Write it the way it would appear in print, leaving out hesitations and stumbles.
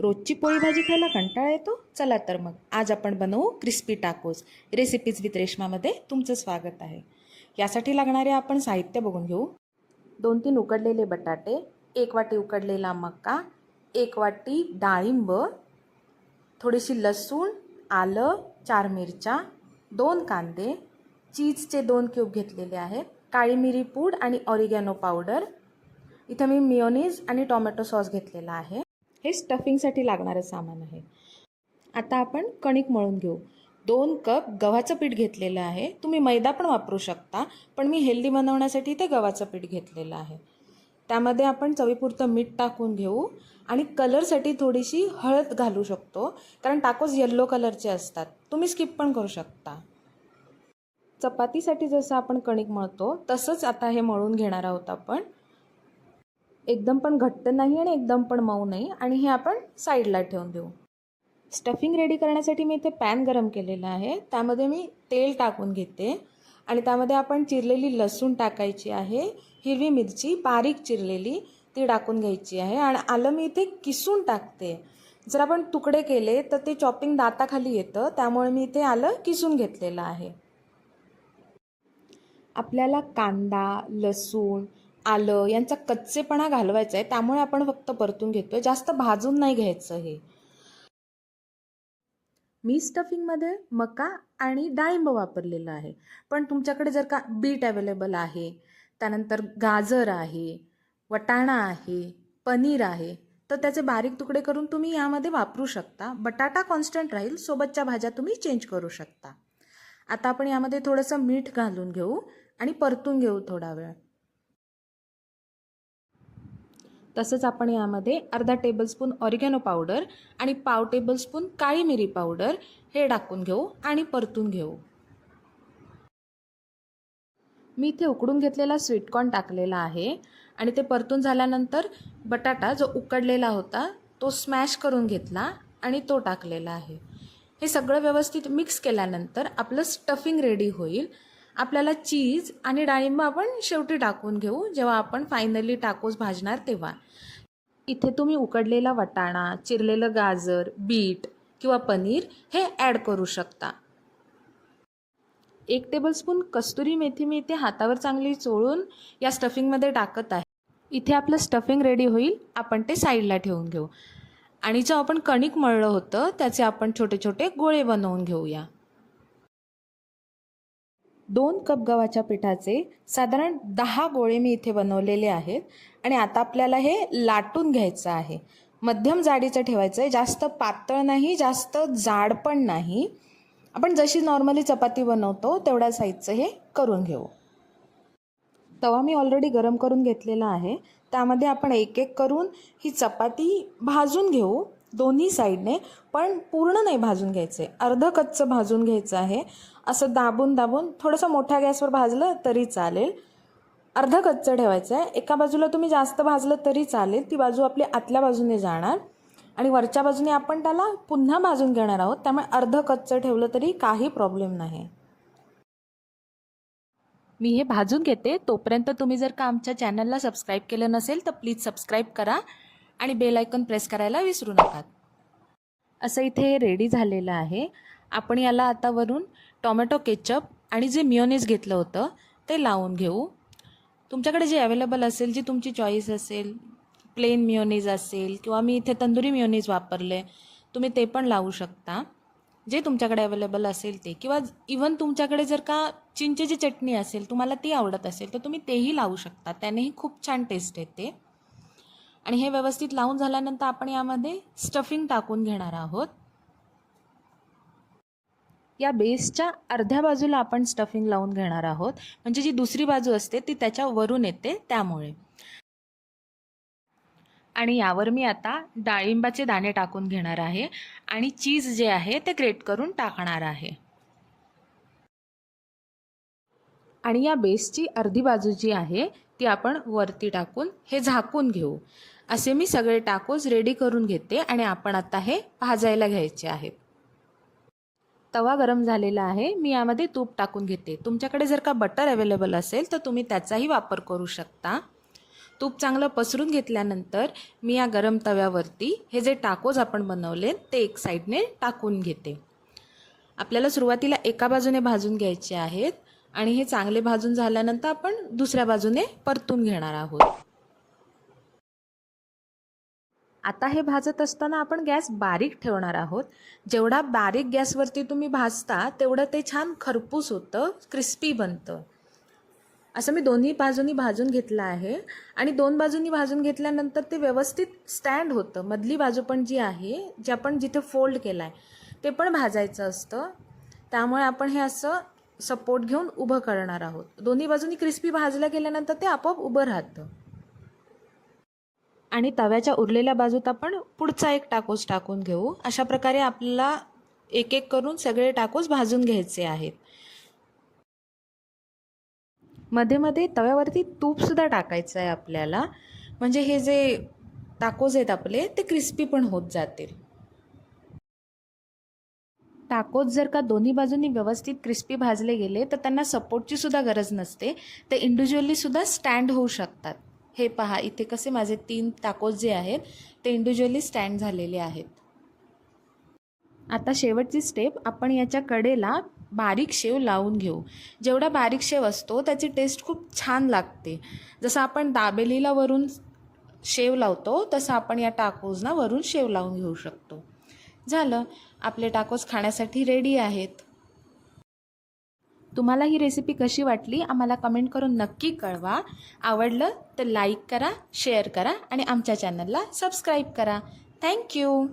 रोजची पोळी भाजी खायला कंटाळा येतो? चला तर मग आज आपण बनवू क्रिस्पी टाकोस. रेसिपीज विथ रेश्मामध्ये तुमचं स्वागत आहे. यासाठी लागणारे आपण साहित्य बघून घेऊ. 2-3 उकडलेले बटाटे, 1 वाटी उकडलेला मका, 1 वाटी डाळिंब, थोडीशी लसूण, आलं, 4 मिरच्या, 2 कांदे, चीजचे 2 क्यूब घेतलेले आहेत, काळी मिरी पूड आणि ऑरिगॅनो पावडर. इथं मी मियोनीज आणि टोमॅटो सॉस घेतलेला आहे. हे स्टफिंगसाठी लागणारं सामान आहे. आता आपण कणिक मळून घेऊ. 2 कप गव्हाचं पीठ घेतलेलं आहे. तुम्ही मैदा पण वापरू शकता, पण मी हेल्दी बनवण्यासाठी ते गव्हाचं पीठ घेतलेलं आहे. त्यामध्ये आपण चवीपुरतं मीठ टाकून घेऊ आणि कलरसाठी थोडीशी हळद घालू शकतो, कारण टाकोस येल्लो कलरचे असतात. तुम्ही स्किप पण करू शकता. चपातीसाठी जसं आपण कणिक मळतो तसंच आता हे मळून घेणार आहोत आपण. एकदम पण घट्ट नाही आणि एकदम पण मऊ नाही, आणि हे आपण साईडला ठेवून देऊ. स्टफिंग रेडी करण्यासाठी मी इथे पॅन गरम केलेला आहे. त्यामध्ये मी तेल टाकून घेते आणि त्यामध्ये आपण चिरलेली लसूण टाकायची आहे, हिरवी मिरची बारीक चिरलेली ती टाकून घ्यायची आहे, आणि आलं मी इथे किसून टाकते. जर आपण तुकडे केले तर ते चॉपिंग दाताखाली येतं, त्यामुळे मी इथे आलं किसून घेतलेलं आहे. आपल्याला कांदा, लसूण, आलं यांचा कच्चेपणा घालवायचा आहे, त्यामुळे आपण फक्त परतून घेतोय, जास्त भाजून नाही घ्यायचं. हे मी स्टफिंगमध्ये मका आणि डाळिंब वापरलेलं आहे, पण तुमच्याकडे जर का बीट अवेलेबल आहे, त्यानंतर गाजर आहे, वटाणा आहे, पनीर आहे, तर त्याचे बारीक तुकडे करून तुम्ही यामध्ये वापरू शकता. बटाटा कॉन्स्टंट राहील, सोबतच्या भाज्या तुम्ही चेंज करू शकता. आता आपण यामध्ये थोडंसं मीठ घालून घेऊ आणि परतून घेऊ थोडा वेळ. तसंच आपण यामध्ये अर्धा टेबलस्पून ऑरिगॅनो पावडर आणि पाव टेबलस्पून काळी मिरी पावडर हे टाकून घेऊ आणि परतून घेऊ. मी इथे उकडून घेतलेला स्वीटकॉर्न टाकलेला आहे, आणि ते परतून झाल्यानंतर बटाटा जो उकडलेला होता तो स्मॅश करून घेतला आणि तो टाकलेला आहे. हे सगळं व्यवस्थित मिक्स केल्यानंतर आपलं स्टफिंग रेडी होईल. आपल्याला चीज आणि डाळिंब आपण शेवटी टाकून घेऊ, जेव्हा आपण फायनली टाकोस भाजणार तेव्हा. इथे तुम्ही उकडलेला वटाणा, चिरलेलं गाजर, बीट किंवा पनीर हे ॲड करू शकता. 1 टेबलस्पून कस्तुरी मेथी मी इथे हातावर चांगली चोळून या स्टफिंगमध्ये टाकत आहे. इथे आपलं स्टफिंग रेडी होईल, आपण ते साईडला ठेवून घेऊ. आणि जो आपण कणिक मळलं होतं त्याचे आपण छोटे छोटे गोळे बनवून घेऊया. 2 कप गव्हाच्या पिठाचे साधारण 10 गोळे मी इथे बनवलेले आहेत, आणि आता आपल्याला हे लाटून घ्यायचं आहे. मध्यम जाडीचं ठेवायचं आहे, जास्त पातळ नाही, जास्त जाड पण नाही. आपण जशी नॉर्मली चपाती बनवतो तेवढ्या साईजचं हे करून घेऊ. तवा मी ऑलरेडी गरम करून घेतलेला आहे, त्यामध्ये आपण एक एक करून ही चपाती भाजून घेऊ दोन्ही साईडने, पण पूर्ण नाही भाजून घ्यायचे, अर्ध कच्चं भाजून घ्यायचं आहे. असं दाबून दाबून थोडंसं मोठ्या गॅसवर भाजलं तरी चालेल. अर्ध कच्चं ठेवायचं आहे. एका बाजूला तुम्ही जास्त भाजलं तरी चालेल, ती बाजू आपली आतल्या बाजूने जाणार, आणि वरच्या बाजूने आपण त्याला पुन्हा भाजून घेणार आहोत, त्यामुळे अर्ध कच्चं ठेवलं तरी काही प्रॉब्लेम नाही. मी हे भाजून घेते. तोपर्यंत तुम्ही जर का आमच्या चॅनलला सबस्क्राईब केलं नसेल तर प्लीज सबस्क्राईब करा आणि बेल आयकॉन प्रेस करायला विसरू नका. असं इथे रेडी झालेलं आहे. आपण याला आता वरून टोमॅटो केचप आणि जे मियोनीज घेतलं होतं ते लावून घेऊ. तुमच्याकडे जे अवेलेबल असेल, जी तुमची चॉईस असेल, प्लेन मियोनीज असेल किंवा मी इथे तंदुरी मियोनीज वापरले, तुम्ही ते पण लावू शकता, जे तुमच्याकडे अवेलेबल असेल ते. किंवा इवन तुमच्याकडे जर का चिंचेची चटणी असेल, तुम्हाला ती आवडत असेल तर तुम्ही तेही लावू शकता, त्यानेही खूप छान टेस्ट येते. आणि हे व्यवस्थित लावून झाल्यानंतर आपण यामध्ये स्टफिंग टाकून घेणार आहोत. या बेसच्या अर्ध्या बाजूला आपण स्टफिंग लावून घेणार आहोत, म्हणजे जी दुसरी बाजू असते ती त्याच्या वरून येते त्यामुळे. आणि यावर मी आता डाळिंबाचे दाणे टाकून घेणार आहे आणि चीज जे आहे ते ग्रेट करून टाकणार आहे. आणि या बेसची अर्धी बाजू जी आहे ती आपण वरती टाकून हे झाकून घेऊ. असे मी सगळे टाकोस रेडी करून घेते आणि आपण आता हे भाजायला घ्यायचे आहेत. तवा गरम झालेला आहे. मी यामध्ये तूप टाकून घेते. तुमच्याकडे जर का बटर अवेलेबल असेल तर तुम्ही त्याचाही वापर करू शकता. तूप चांगलं पसरून घेतल्यानंतर मी या गरम तव्यावरती हे जे टाकोज आपण बनवले ते एक साईडने टाकून घेते. आपल्याला सुरुवातीला एका बाजूने भाजून घ्यायचे आहेत आणि हे चांगले भाजून झाल्यानंतर आपण दुसऱ्या बाजूने परतून घेणार आहोत. आता हे भाजत असताना आपण गॅस बारीक ठेवणार आहोत. जेवढा बारीक गॅसवरती तुम्ही भाजता तेवढं ते छान खरपूस होतं, क्रिस्पी बनतं. असं मी दोन्ही बाजूनी भाजून घेतलं आहे आणि दोन बाजूंनी भाजून घेतल्यानंतर ते व्यवस्थित स्टँड होतं. मधली बाजू पण जी आहे, जे आपण जिथे फोल्ड केलं आहे ते पण भाजायचं असतं. त्यामुळे आपण हे असं सपोर्ट घेऊन उभं करणार आहोत. दोन्ही बाजूंनी क्रिस्पी भाजलं गेल्यानंतर ते आपोआप उभं राहतं. आणि तव्याच्या उरलेल्या बाजूत आपण पुढचा एक टाकोस टाकून घेऊ. अशा प्रकारे आपल्याला एक एक करून सगळे टाकोस भाजून घ्यायचे आहेत. मध्ये मध्ये तव्यावरती तूपसुद्धा टाकायचं आहे आपल्याला, म्हणजे हे जे टाकोस आहेत आपले ते क्रिस्पी पण होत जातील. टाकोस जर का दोन्ही बाजूंनी व्यवस्थित क्रिस्पी भाजले गेले तर त्यांना सपोर्टची सुद्धा गरज नसते, ते इंडिव्हिज्युअली सुद्धा स्टँड होऊ शकतात. हे पहा, इथे कसे माझे 3 टाकोस जे आहेत ते इंडिव्हिज्युअली स्टँड झालेले आहेत. आता शेवटची स्टेप, आपण याच्या कडेला बारीक शेव लावून घेऊ. जेवढा बारीक शेव असतो त्याची टेस्ट खूप छान लागते. जसं आपण दाबेलीला वरून शेव लावतो तसं आपण या टाकोसना वरून शेव लावून घेऊ शकतो. झालं, आपले टाकोस खाण्यासाठी रेडी आहेत. तुम्हाला ही रेसिपी कशी वाटली आम्हाला कमेंट करून नक्की कळवा. आवडलं तर लाईक करा, शेअर करा आणि आमच्या चॅनलला सबस्क्राईब करा. थँक्यू.